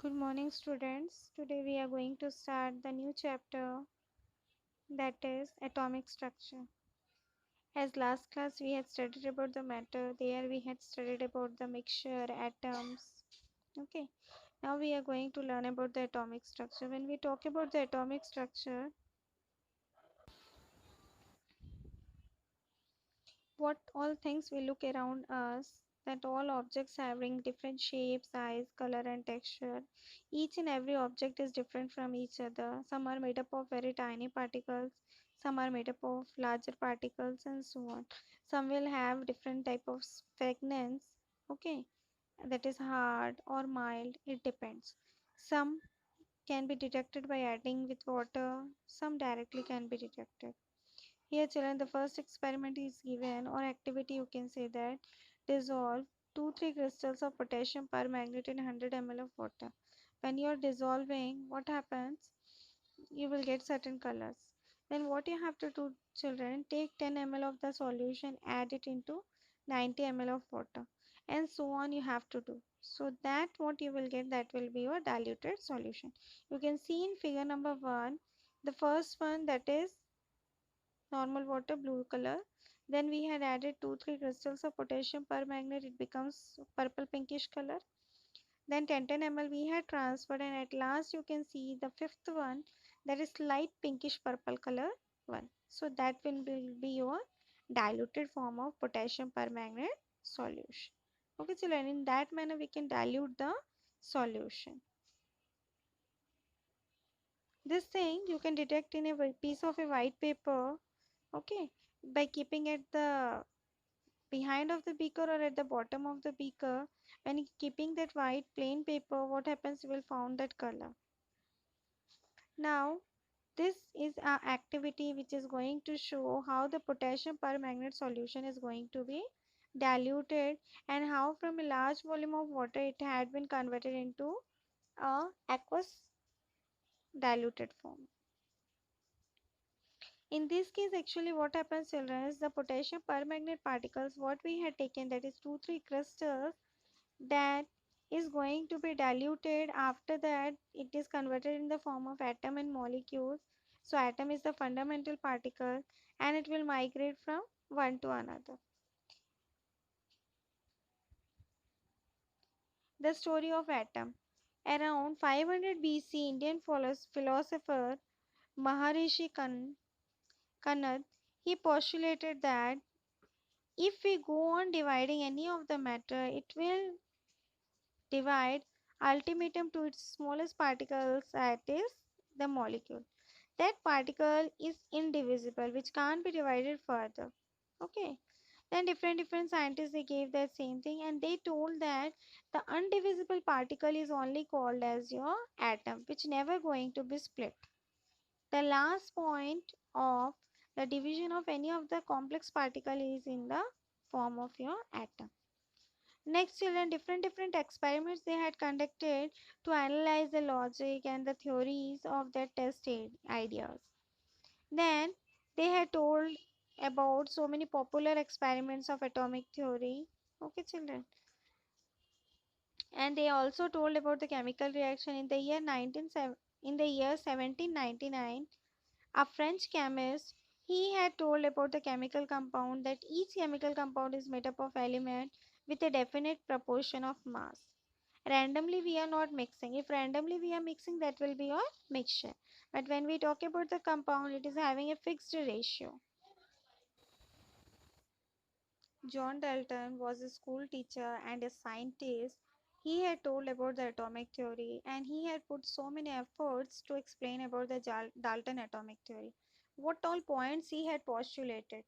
Good morning, students. Today we are going to start the new chapter, that is atomic structure. As last class we had studied about the matter, there we had studied about the mixture, atoms. Okay, now we are going to learn about the atomic structure. When we talk about the atomic structure, what all things we look around us, that all objects having different shapes, size, color and texture. Each and every object is different from each other. Some are made up of very tiny particles, some are made up of larger particles and so on. Some will have different type of fragrance, okay, that is hard or mild, it depends. Some can be detected by adding with water, some directly can be detected. Here children, the first experiment is given or activity, you can say that dissolve 2-3 crystals of potassium permanganate in 100 ml of water. When you are dissolving, what happens? You will get certain colors. Then what you have to do children, take 10 ml of the solution, add it into 90 ml of water and so on you have to do. So that what you will get, that will be your diluted solution. You can see in figure number 1, the first one, that is normal water, blue color. Then we had added 2-3 crystals of potassium permanganate, it becomes purple pinkish color. Then 10 ml we had transferred, and at last you can see the fifth one, that is light pinkish purple color one. So that will be your diluted form of potassium permanganate solution. Okay children, in that manner we can dilute the solution. This thing you can detect in a piece of a white paper, okay, by keeping at the behind of the beaker or at the bottom of the beaker. When keeping that white plain paper, what happens, you will found that color. Now this is our activity which is going to show how the potassium permanganate solution is going to be diluted, and how from a large volume of water it had been converted into a aqueous diluted form. In this case, actually what happens children is the potassium permanganate particles what we had taken, that is 2-3 crystals, that is going to be diluted. After that it is converted in the form of atom and molecules. So atom is the fundamental particle and it will migrate from one to another. The story of atom. Around 500 BC, Indian philosopher Maharishi Kanad, he postulated that if we go on dividing any of the matter, it will divide ultimatum to its smallest particles, that is the molecule. That particle is indivisible, which can't be divided further. Okay. Then different scientists, they gave that same thing, and they told that the undivisible particle is only called as your atom, which never going to be split. The last point of the division of any of the complex particle is in the form of your atom. Next children, different experiments they had conducted to analyze the logic and the theories of their ideas. Then they had told about so many popular experiments of atomic theory. Okay children. And they also told about the chemical reaction in the year 1799. A French chemist, he had told about the chemical compound, that each chemical compound is made up of element with a definite proportion of mass. Randomly we are not mixing. If randomly we are mixing, that will be your mixture. But when we talk about the compound, it is having a fixed ratio. John Dalton was a school teacher and a scientist. He had told about the atomic theory, and he had put so many efforts to explain about the Dalton atomic theory. What all points he had postulated?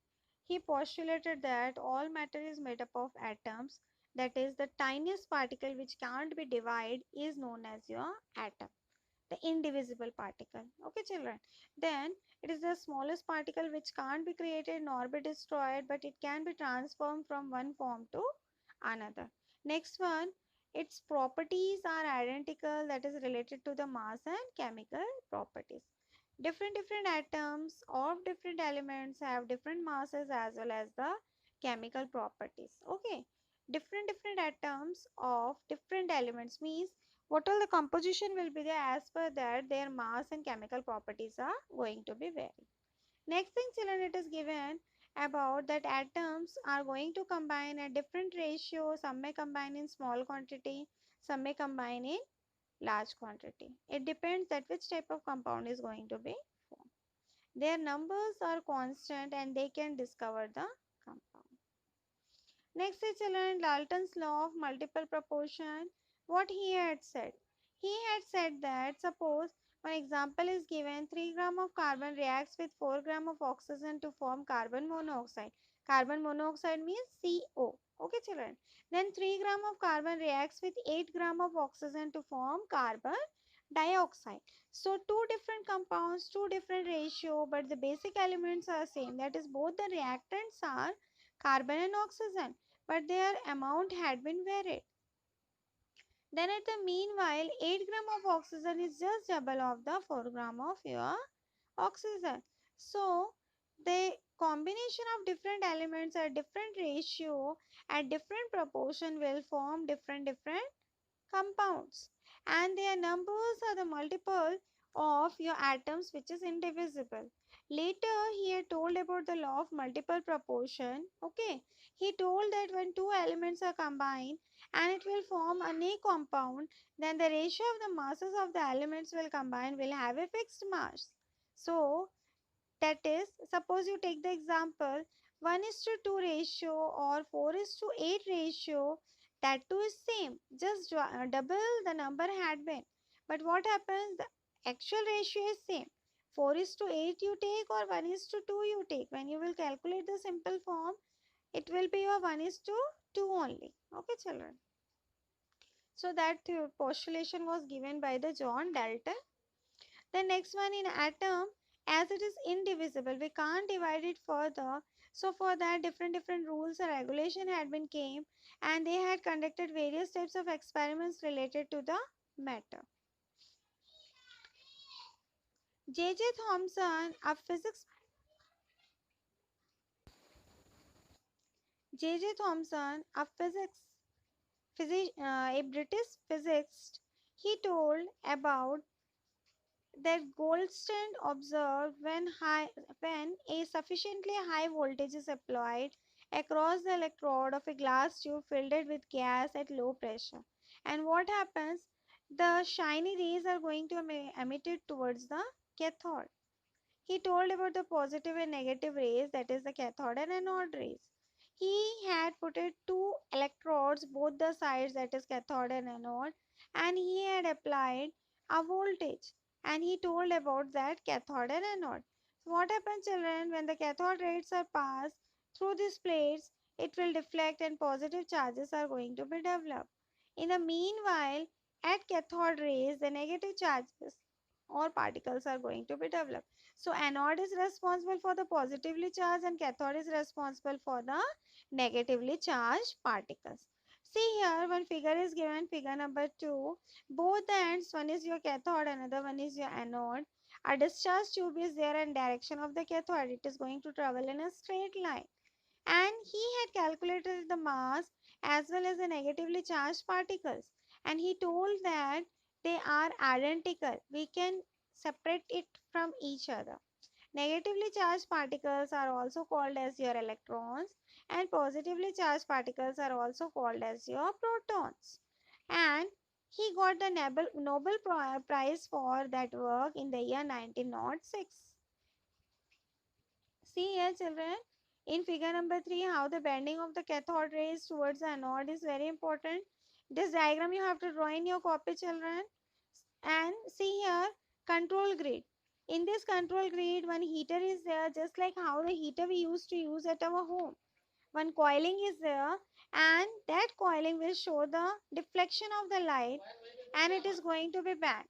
He postulated that all matter is made up of atoms, that is, the tiniest particle which can't be divided is known as your atom, the indivisible particle. Okay children, then it is the smallest particle which can't be created nor be destroyed, but it can be transformed from one form to another. Next one, its properties are identical, that is related to the mass and chemical properties. Different atoms of different elements have different masses as well as the chemical properties. Okay, different atoms of different elements means What all the composition will be there, as per that their mass and chemical properties are going to be varied. Next thing children, it is given about that atoms are going to combine at different ratios. Some may combine in small quantity, some may combine in large quantity. It depends that which type of compound is going to be formed. Their numbers are constant and they can discover the compound. Next is children, Dalton's law of multiple proportion. What he had said? He had said that suppose one example is given, 3 gram of carbon reacts with 4 gram of oxygen to form carbon monoxide. Carbon monoxide means CO. Okay children. Then 3 gram of carbon reacts with 8 gram of oxygen to form carbon dioxide. So two different compounds, two different ratio, but the basic elements are same. That is both the reactants are carbon and oxygen, but their amount had been varied. Then at the meanwhile, 8 gram of oxygen is just double of the 4 gram of your oxygen. So the combination of different elements at different ratio at different proportion will form different compounds, and their numbers are the multiple of your atoms, which is indivisible. Later he had told about the law of multiple proportion. Okay, he told that when two elements are combined and it will form a new compound, then the ratio of the masses of the elements will combine will have a fixed mass. So that is, suppose you take the example 1 is to 2 ratio or 4 is to 8 ratio, that too is same, just double the number had been. But what happens? The actual ratio is same. 4 is to 8 you take or 1 is to 2 you take. When you will calculate the simple form, it will be your 1 is to 2 only. Okay, children. So that postulation was given by the John Dalton. The next one, in atom, as it is indivisible, we can't divide it further. So for that, different rules and regulation had been came, and they had conducted various types of experiments related to the matter. J.J. Thomson, a J.J. Thomson, a British physicist, he told about that Goldstein observed when a sufficiently high voltage is applied across the electrode of a glass tube filled with gas at low pressure. And what happens? The shiny rays are going to be emitted towards the cathode. He told about the positive and negative rays, that is the cathode and anode rays. He had put it two electrodes, both the sides, that is cathode and anode, and he had applied a voltage. And he told about that cathode and anode. So what happens, children, when the cathode rays are passed through these plates, it will deflect and positive charges are going to be developed. In the meanwhile, at cathode rays, the negative charges or particles are going to be developed. So anode is responsible for the positively charged and cathode is responsible for the negatively charged particles. See here, one figure is given, figure number 2. Both the ends, one is your cathode, another one is your anode. A discharge tube is there in direction of the cathode. It is going to travel in a straight line. And he had calculated the mass as well as the negatively charged particles. And he told that they are identical. We can separate it from each other. Negatively charged particles are also called as your electrons, and positively charged particles are also called as your protons. And he got the Nobel Prize for that work in the year 1906. See here, children, in figure number 3, how the bending of the cathode rays towards the anode is very important. This diagram you have to draw in your copy, children. And see here, control grid. In this control grid, one heater is there, just like how the heater we used to use at our home. One coiling is there, and that coiling will show the deflection of the light, and it is going to be bent.